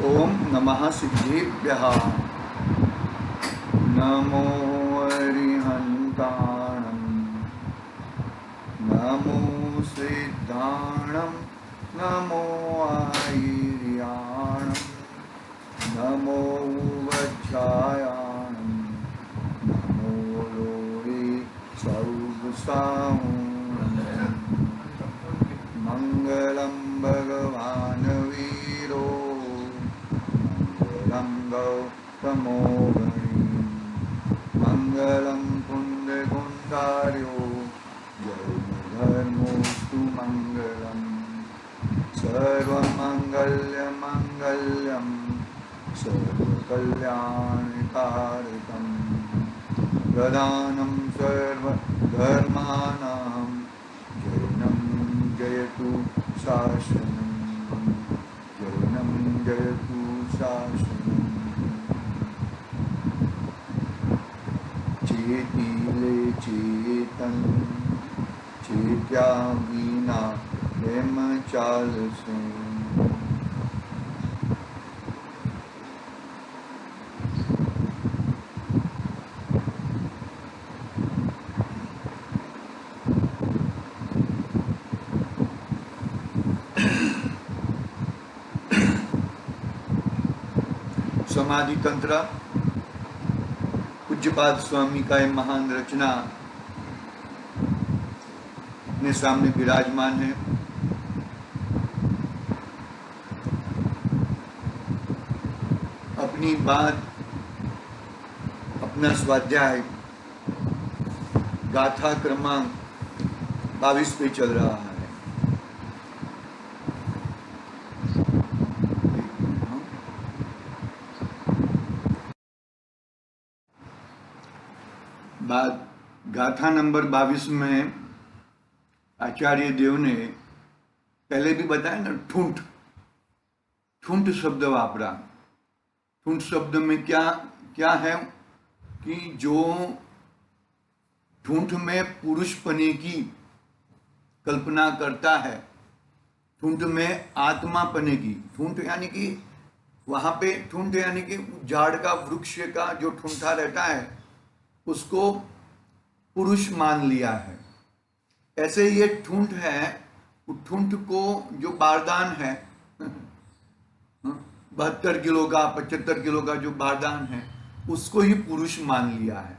ओम नमः सिद्धेभ्यः। नमो अरिहन्ताणं, नमो सिद्धाणं, नमो आयर्याणं, नमो वज्रायाणं, नमो लोरे सौगसाहूणं। मंगलम भगवान वीरो, मंगलम गौतमो गणी, मंगलम पुण्यगुंडार्यो, जन्मधर्मोस्तु मंगलम। सर्वमंगल्यमंगल्यं सर्वकल्याणकारकं, प्रदानं सर्वधर्माणां, जैनं जयतु शासनं, जैनं जयतु शासनं। चेतीले चेतन, चेत्या वीणा हेम चाल से। समाधि तंत्र पूज्यपाद स्वामी का यह महान रचना अपने सामने विराजमान है। अपनी बात, अपना स्वाध्याय गाथा क्रमांक 22 पे चल रहा है। बात गाथा नंबर 22 में आचार्य देव ने पहले भी बताया ना, ठूंठ ठूंठ शब्द वापरा। ठूंठ शब्द में क्या क्या है कि जो ठूंठ में पुरुष पने की कल्पना करता है, ठूंठ में आत्मा पने की, ठूंठ यानी कि वहां पे ठूंठ यानी कि झाड़ का, वृक्ष का जो ठूंठा रहता है उसको पुरुष मान लिया है। ऐसे ये ठूंठ है, ठूंठ को जो बारदान है 72 किलो का, 75 किलो का जो बारदान है उसको ही पुरुष मान लिया है।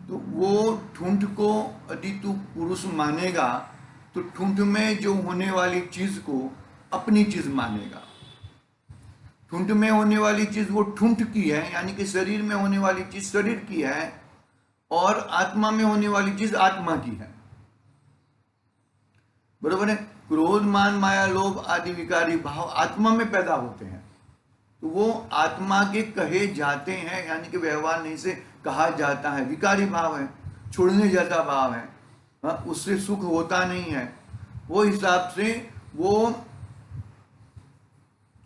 तो वो ठूंठ को यदि तू पुरुष मानेगा तो ठूंठ में जो होने वाली चीज को अपनी चीज मानेगा। ठूंठ में होने वाली चीज वो ठूंठ की है, यानी कि शरीर में होने वाली चीज शरीर की है, और आत्मा में होने वाली चीज आत्मा की है। बरोबर है। क्रोध मान माया लोभ आदि विकारी भाव आत्मा में पैदा होते हैं, तो वो आत्मा के कहे जाते हैं, यानी कि व्यवहार नहीं से कहा जाता है। विकारी भाव है, छोड़ने जैसा भाव है, उससे सुख होता नहीं है। वो हिसाब से वो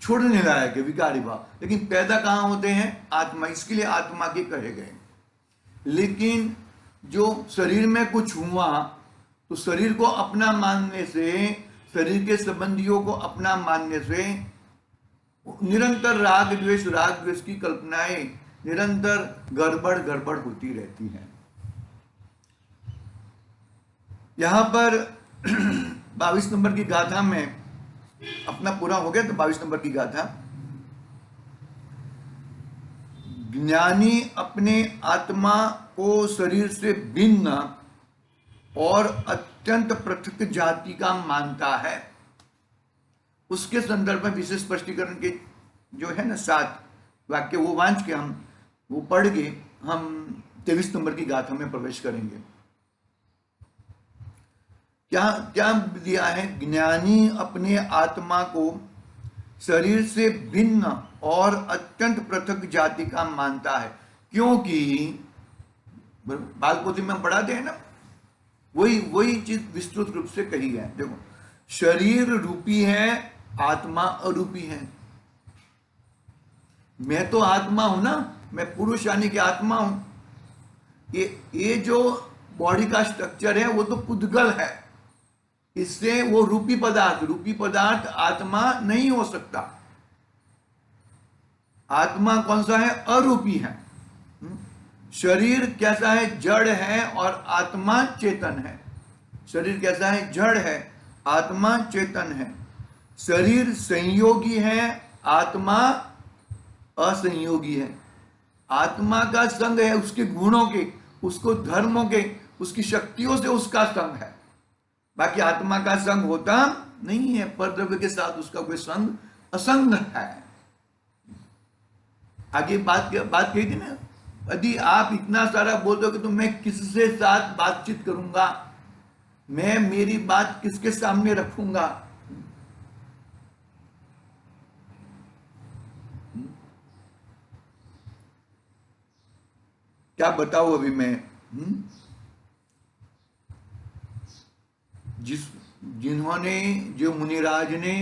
छोड़ने लायक है विकारी भाव, लेकिन पैदा कहाँ होते हैं? आत्मा। इसके लिए आत्मा के कहे गए। लेकिन जो शरीर में कुछ हुआ तो शरीर को अपना मानने से, शरीर के संबंधियों को अपना मानने से निरंतर राग द्वेष की कल्पनाएं निरंतर गड़बड़ गड़बड़ होती रहती हैं। यहां पर 22 नंबर की गाथा में अपना पूरा हो गया। तो 22 नंबर की गाथा, ज्ञानी अपने आत्मा को शरीर से भिन्न और अत्यंत पृथक जाति का मानता है। उसके संदर्भ में विशेष स्पष्टीकरण के जो है ना 7 वाक्य, वो वांच के हम वो पढ़ के हम 23 नंबर की गाथा में प्रवेश करेंगे। क्या क्या दिया है? ज्ञानी अपने आत्मा को शरीर से भिन्न और अत्यंत पृथक जाति का मानता है, क्योंकि बालपोथी में हम पढ़ाते हैं ना, वही चीज विस्तृत रूप से कही है। देखो, शरीर रूपी है, आत्मा अरूपी है। मैं तो आत्मा हूं ना, मैं पुरुष यानी कि आत्मा हूं। ये जो बॉडी का स्ट्रक्चर है वो तो पुद्गल है, इससे वो रूपी पदार्थ आत्मा नहीं हो सकता। आत्मा कौन सा है? अरूपी है। शरीर कैसा है? जड़ है, और आत्मा चेतन है। शरीर कैसा है? जड़ है, आत्मा चेतन है। शरीर संयोगी है, आत्मा असंयोगी है। आत्मा का संग है उसके गुणों के, उसको धर्मों के, उसकी शक्तियों से उसका संग है। बाकी आत्मा का संग होता नहीं है, परद्रव्य के साथ उसका कोई संग असंग है। आगे बात कही थी ना, यदि आप इतना सारा बोल दो कि तो मैं किससे साथ बातचीत करूंगा, मैं मेरी बात किसके सामने रखूंगा, क्या बताऊं अभी मैं। जिन्होंने, जो मुनिराज ने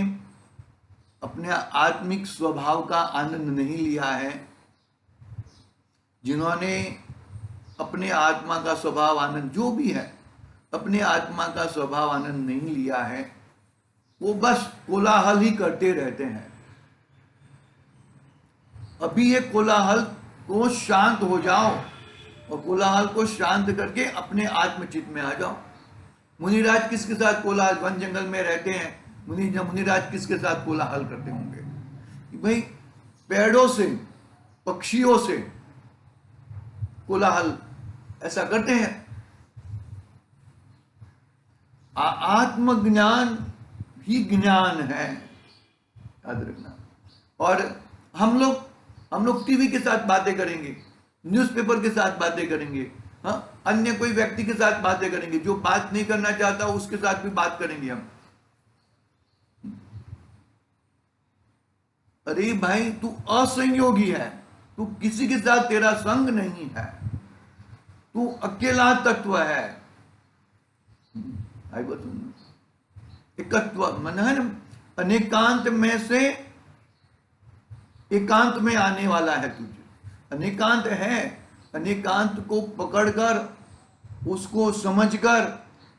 अपने आत्मिक स्वभाव का आनंद नहीं लिया है, जिन्होंने अपने आत्मा का स्वभाव आनंद, जो भी है, अपने आत्मा का स्वभाव आनंद नहीं लिया है, वो बस कोलाहल ही करते रहते हैं। अभी ये कोलाहल को शांत हो जाओ, और कोलाहल को शांत करके अपने आत्मचित में आ जाओ। मुनिराज किसके साथ कोलाहल, वन जंगल में रहते हैं, मुनिराज किसके साथ कोलाहल करते होंगे? भाई पेड़ों से, पक्षियों से कोलाहल ऐसा करते हैं। आत्मज्ञान ही ज्ञान है, याद रखना। और हम लोग टीवी के साथ बातें करेंगे, न्यूज़पेपर के साथ बातें करेंगे, हाँ, अन्य कोई व्यक्ति के साथ बातें करेंगे, जो बात नहीं करना चाहता उसके साथ भी बात करेंगे हम। अरे भाई तू असंयोगी है, तू किसी के साथ तेरा संग नहीं है, तू अकेला तत्व है। एकत्व मन है ना, अनेकांत में से एकांत में आने वाला है तुझे। अनेकांत है, अनेकांत को पकड़कर, उसको समझकर,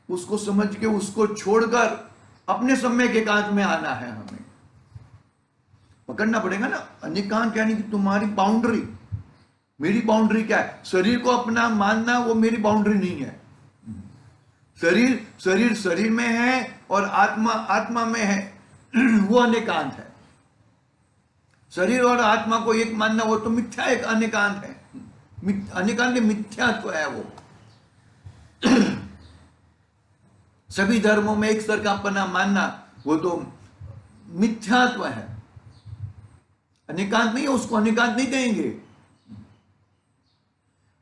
उसको समझ के उसको छोड़कर अपने समय के एकांत में आना है। हमें पकड़ना पड़ेगा ना। अनेकांत यानी कि तुम्हारी बाउंड्री, मेरी बाउंड्री क्या है? शरीर को अपना मानना वो मेरी बाउंड्री नहीं है। शरीर में है और आत्मा में है, वो अनेकांत है। शरीर और आत्मा को एक मानना वो तो मिथ्या, एक अनेकांत है। अनेकांत मिथ्यात्व है वो। सभी धर्मों में एक सर का अपना मानना वो तो मिथ्यात्व है, अनेकांत नहीं है, उसको अनेकांत नहीं कहेंगे।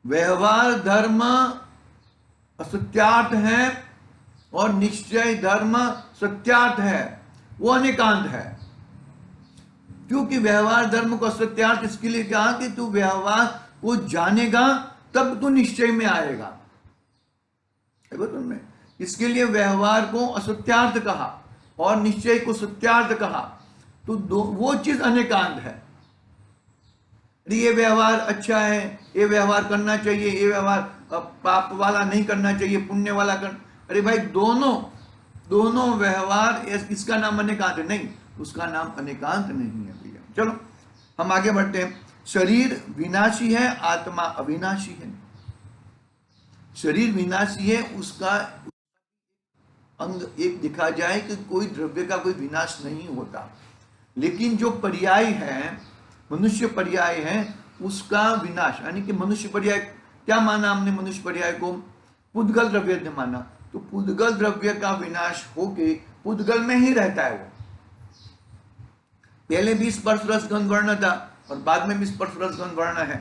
व्यवहार धर्म असत्यार्थ है और निश्चय धर्म सत्यार्थ है, वो अनेकांत है। क्योंकि व्यवहार धर्म को असत्यार्थ इसके लिए कहा कि तू व्यवहार को जानेगा तब तू निश्चय में आएगा। तुमने इसके लिए व्यवहार को असत्यार्थ कहा और निश्चय को सत्यार्थ कहा, तो वो चीज अनेकांत है। ये व्यवहार अच्छा है, ये व्यवहार करना चाहिए, ये व्यवहार पाप वाला नहीं करना चाहिए, पुण्य वाला कर। अरे भाई दोनों व्यवहार, इसका नाम अनेकांत नहीं, उसका नाम अनेकांत नहीं है भैया। चलो हम आगे बढ़ते हैं। शरीर विनाशी है, आत्मा अविनाशी है। शरीर विनाशी है, उसका अंग एक दिखा जाए कि कोई द्रव्य का कोई विनाश नहीं होता, लेकिन जो पर्याय है, मनुष्य पर्याय है, उसका विनाश, यानी कि मनुष्य पर्याय क्या माना हमने? मनुष्य पर्याय को पुद्गल द्रव्य ने माना, तो पुद्गल द्रव्य का विनाश होके पुद्गल में ही रहता है वो। पहले भी स्पर्श रस गंध वर्ण था और बाद में भी स्पर्श रस गंध वर्ण है।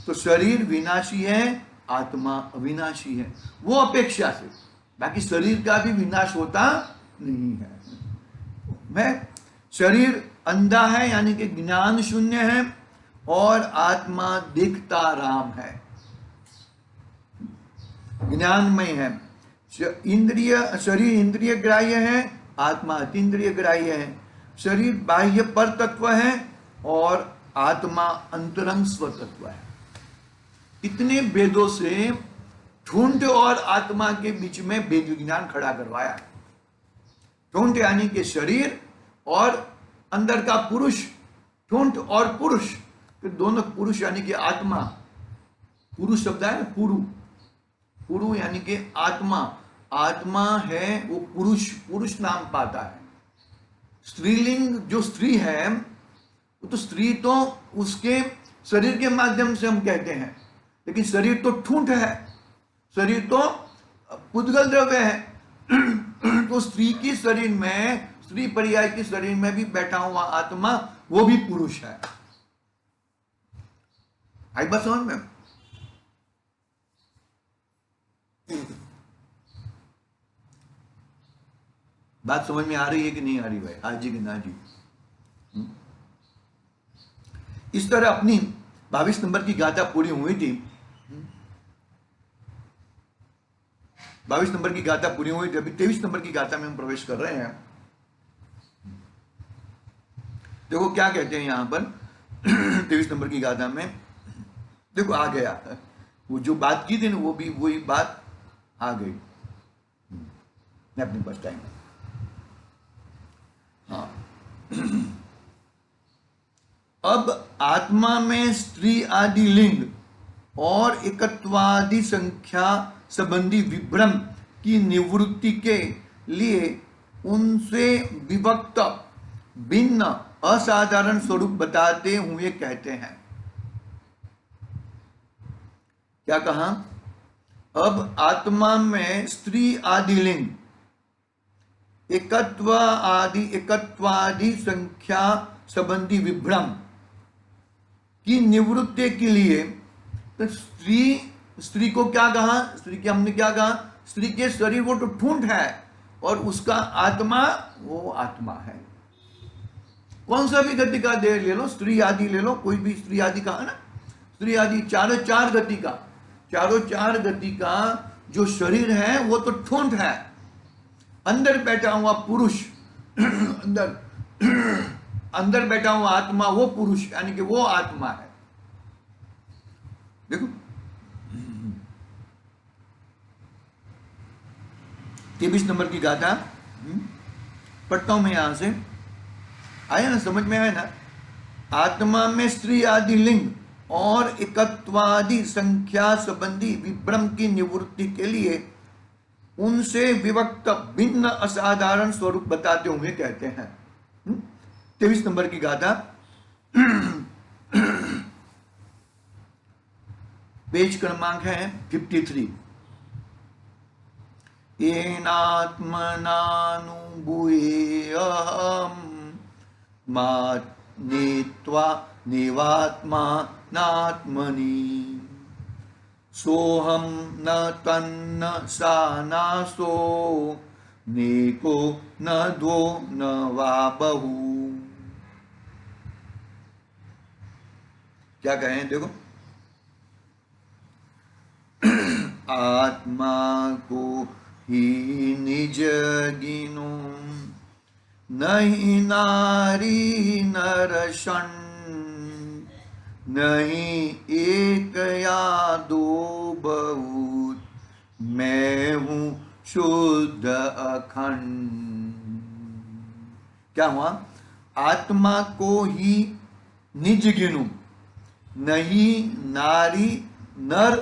तो शरीर विनाशी है, आत्मा अविनाशी है, वो अपेक्षा से। बाकी शरीर का भी विनाश होता नहीं है। मैं शरीर अंधा है, यानी कि ज्ञान शून्य है, और आत्मा देखता राम है, ज्ञानमय है। शरीर इंद्रिय ग्राह्य है, आत्मा अतीन्द्रिय ग्राह्य है। शरीर बाह्य पर तत्व है और आत्मा अंतरंग स्वतत्व है। इतने भेदों से ठूंठ और आत्मा के बीच में भेद विज्ञान खड़ा करवाया। ठूंठ यानी कि शरीर और अंदर का पुरुष, ठूंठ और पुरुष। कि दोनों पुरुष यानी कि आत्मा, पुरुष शब्द है पुरु, पुरु यानी कि आत्मा, आत्मा है वो पुरुष, पुरुष नाम पाता है। स्त्रीलिंग जो स्त्री है वो तो स्त्री तो उसके शरीर के माध्यम से हम कहते हैं, लेकिन शरीर तो ठूंठ है, शरीर तो पुद्गल द्रव्य है। तो स्त्री की शरीर में, स्त्री पर्याय के शरीर में भी बैठा हुआ आत्मा वो भी पुरुष है। आई बात समझ में? बात समझ में आ रही है कि नहीं आ रही भाई? हाँ जी कि ना जी? इस तरह अपनी 22 नंबर की गाथा पूरी हुई थी। 22 नंबर की गाथा पूरी हुई थी। अभी 23 नंबर की गाथा में हम प्रवेश कर रहे हैं। देखो क्या कहते हैं यहां पर 23 नंबर की गाथा में। देखो आ गया, वो जो बात की थी ना वो भी वही बात आ गई। मैं अपने पास टाइम, हाँ। अब आत्मा में स्त्री आदि लिंग और एकत्वादि संख्या संबंधी विभ्रम की निवृत्ति के लिए उनसे विभक्त भिन्न असाधारण स्वरूप बताते हुए कहते हैं। क्या कहा? अब आत्मा में स्त्री आदि लिंग, एकत्वादि संख्या संबंधी विभ्रम की निवृत्ति के लिए, तो स्त्री को क्या कहा? स्त्री के हमने क्या कहा? स्त्री के शरीर वो तो ठूंठ है और उसका आत्मा वो आत्मा है। कौन सा भी गति का देह ले लो, स्त्री आदि ले लो, कोई भी स्त्री आदि का है ना, स्त्री आदि चारों चार गति का जो शरीर है वो तो ठूंठ है। अंदर बैठा हुआ पुरुष अंदर बैठा हुआ आत्मा वो पुरुष यानी कि वो आत्मा है। देखो 23 नंबर की गाथा पढ़ता हूं मैं यहां से। आया ना, समझ में आया ना? आत्मा में स्त्री आदि लिंग और एकत्वादि संख्या संबंधी विभ्रम की निवृत्ति के लिए उनसे विभक्त भिन्न असाधारण स्वरूप बताते हुए कहते हैं। 23 नंबर की गाथा पेज क्रमांक है 53। येनात्मनानुभूयेऽहं नीत्वा नेवात्मा नात्मनि सोहम न तन्न सा नासो नेको न द्वो न वा बहु। क्या कहें? देखो आत्मा को ही निज गिनो नहीं नारी नरषण, नहीं एक या दो बहुत, मैं हूं शुद्ध अखंड। क्या हुआ? आत्मा को ही निज गिनूं, नहीं नारी नर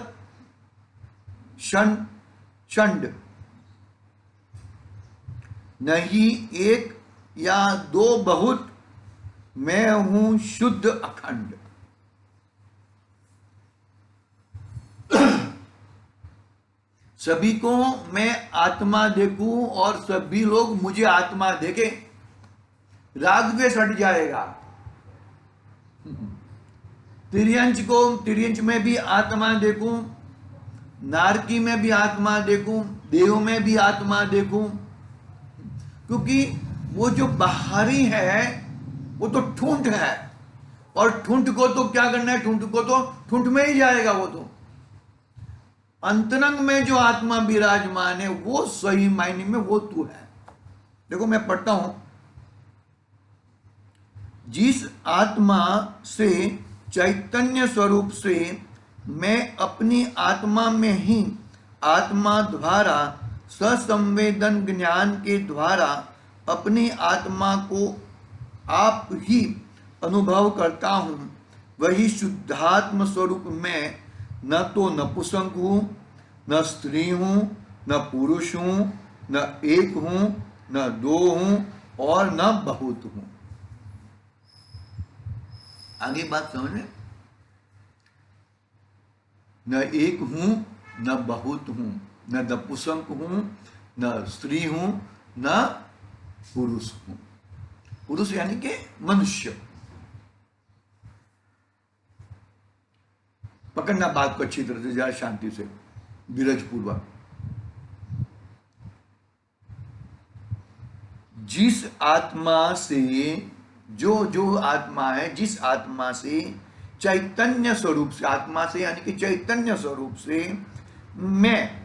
षंड, नहीं एक या दो बहुत, मैं हूं शुद्ध अखंड। सभी को मैं आत्मा देखूं और सभी लोग मुझे आत्मा देखें, राग द्वेष हट जाएगा। तिर्यंच को तिर्यंच में भी आत्मा देखूं, नारकी में भी आत्मा देखूं, देव में भी आत्मा देखूं, क्योंकि वो जो बाहरी है वो तो ठूंठ है और ठूंठ को तो क्या करना है? ठूंठ को तो ठूंठ में ही जाएगा। वो तो अंतरंग में जो आत्मा विराजमान है वो सही मायने में वो तू है। देखो मैं पढ़ता हूं, जिस आत्मा से चैतन्य स्वरूप से मैं अपनी आत्मा में ही आत्मा द्वारा ससंवेदन ज्ञान के द्वारा अपनी आत्मा को आप ही अनुभव करता हूं, वही शुद्धात्म स्वरूप में न तो नपुंसक हूं, न स्त्री हूं, न पुरुष हूं, न एक हूं, न दो हूं और न बहुत हूं। आगे बात समझ में? न एक हूं, न बहुत हूं, न नपुंसक हूं, न स्त्री हूं, न पुरुष हूं। पुरुष यानी कि मनुष्य। पकड़ना बात को अच्छी तरह से, जरा शांति से, धीरज पूर्वक। जिस आत्मा से, जो आत्मा है, जिस आत्मा से चैतन्य स्वरूप से, आत्मा से यानी कि चैतन्य स्वरूप से मैं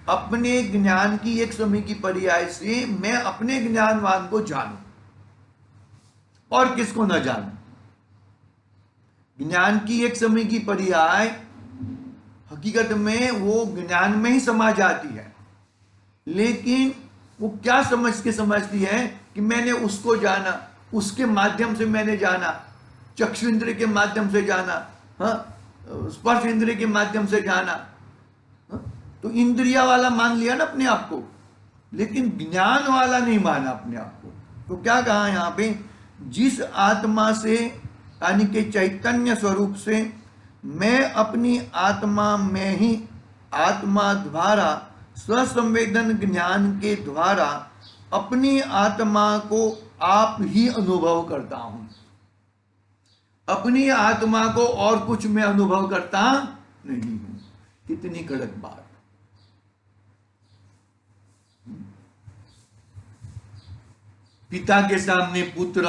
अपने ज्ञान की एक समय की पर्याय से मैं अपने ज्ञानवान को जानूं और किसको न जानूं। ज्ञान की एक समय की पर्याय हकीकत में वो ज्ञान में ही समा जाती है, लेकिन वो क्या समझ के समझती है कि मैंने उसको जाना, उसके माध्यम से मैंने जाना, चक्षु इंद्रिय के माध्यम से जाना, हाँ, स्पर्श इंद्रिय के माध्यम से जाना, हाँ? तो इंद्रिया वाला मान लिया ना अपने आप को, लेकिन ज्ञान वाला नहीं माना अपने आप को। तो क्या कहा यहां पे, जिस आत्मा से यानी कि चैतन्य स्वरूप से मैं अपनी आत्मा में ही आत्मा द्वारा स्वसंवेदन ज्ञान के द्वारा अपनी आत्मा को आप ही अनुभव करता हूं। अपनी आत्मा को और कुछ मैं अनुभव करता नहीं हूं। कितनी कड़क बात। पिता के सामने पुत्र,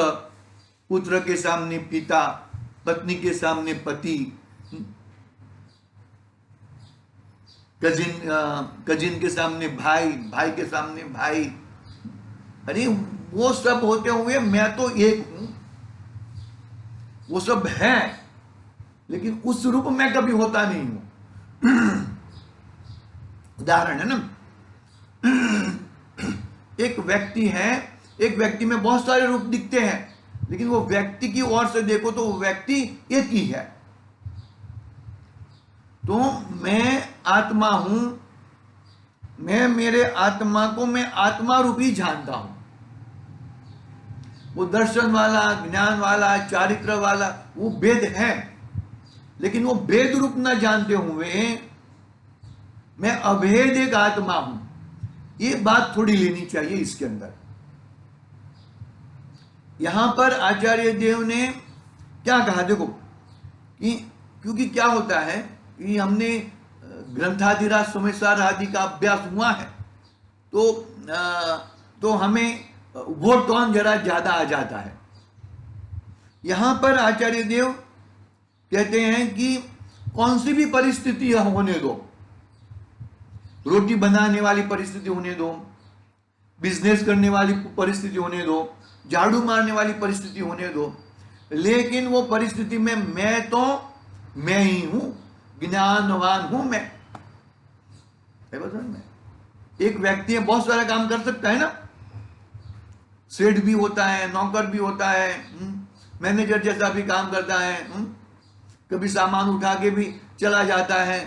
पुत्र के सामने पिता, पत्नी के सामने पति, कजिन के सामने भाई, भाई के सामने भाई। अरे वो सब होते हुए मैं तो एक हूं। वो सब है, लेकिन उस रूप में कभी होता नहीं हूं। उदाहरण है ना, एक व्यक्ति है, एक व्यक्ति में बहुत सारे रूप दिखते हैं, लेकिन वो व्यक्ति की ओर से देखो तो वो व्यक्ति एक ही है। तो मैं आत्मा हूं, मैं मेरे आत्मा को मैं आत्मा रूपी जानता हूं। वो दर्शन वाला, ज्ञान वाला, चारित्र वाला, वो भेद है, लेकिन वो भेद रूप न जानते हुए मैं अभेद एक आत्मा हूं। ये बात थोड़ी लेनी चाहिए इसके अंदर। यहां पर आचार्य देव ने क्या कहा, देखो कि क्योंकि क्या होता है कि हमने ग्रंथाधिराज समाचार आदि का अभ्यास हुआ है, तो हमें वो टोन जरा ज्यादा आ जाता है। यहां पर आचार्य देव कहते हैं कि कौन सी भी परिस्थिति होने दो, रोटी बनाने वाली परिस्थिति होने दो, बिजनेस करने वाली परिस्थिति होने दो, झाड़ू मारने वाली परिस्थिति होने दो, लेकिन वो परिस्थिति में मैं तो मैं ही हूं, ज्ञानवान हूं मैं। एक व्यक्ति है, बहुत सारा काम कर सकता है ना, सेठ भी होता है, नौकर भी होता है, मैनेजर जैसा भी काम करता है, कभी सामान उठा के भी चला जाता है।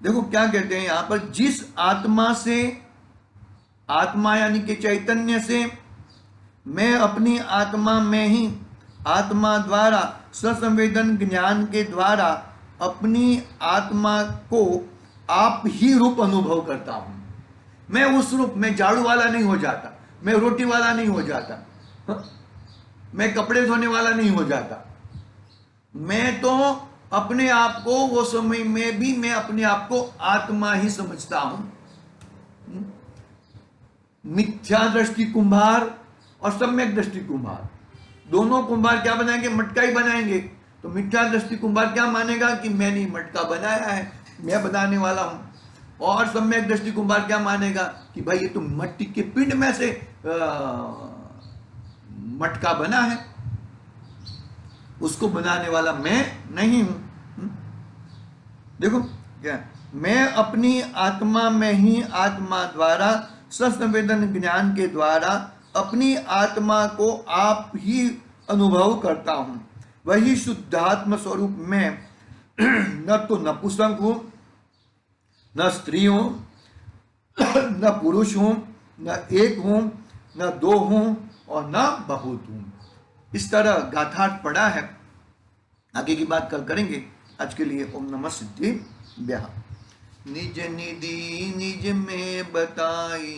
देखो क्या कहते हैं यहां पर, जिस आत्मा से, आत्मा यानी कि चैतन्य से मैं अपनी आत्मा में ही आत्मा द्वारा ससंवेदन ज्ञान के द्वारा अपनी आत्मा को आप ही रूप अनुभव करता हूं। मैं उस रूप में झाड़ू वाला नहीं हो जाता, मैं रोटी वाला नहीं हो जाता, मैं कपड़े धोने वाला नहीं हो जाता। मैं तो अपने आप को वो समय में भी मैं अपने आप को आत्मा ही समझता हूं। मिथ्या दृष्टि कुम्हार और सम्यक दृष्टि कुम्हार, दोनों कुम्हार क्या बनाएंगे, मटका ही बनाएंगे। तो मिथ्या दृष्टि कुम्हार क्या मानेगा कि मैंने मटका बनाया है, मैं बनाने वाला हूं। और सम्यक दृष्टि कुम्हार क्या मानेगा कि भाई ये तो मट्टी के पिंड में से मटका बना है, उसको बनाने वाला मैं नहीं हूं। देखो क्या, मैं अपनी आत्मा में ही आत्मा द्वारा ससंवेदन ज्ञान के द्वारा अपनी आत्मा को आप ही अनुभव करता हूँ। वही शुद्धात्म स्वरूप में न तो नपुंसक हूँ, न स्त्री हूँ, न पुरुष हूँ, न एक हूँ, न दो हूँ और न बहुत हूँ। इस तरह गाथार्थ पड़ा है। आगे की बात कल करेंगे। आज के लिए ओम नमः सिद्धिभ्यः। निज निधि निज में बताई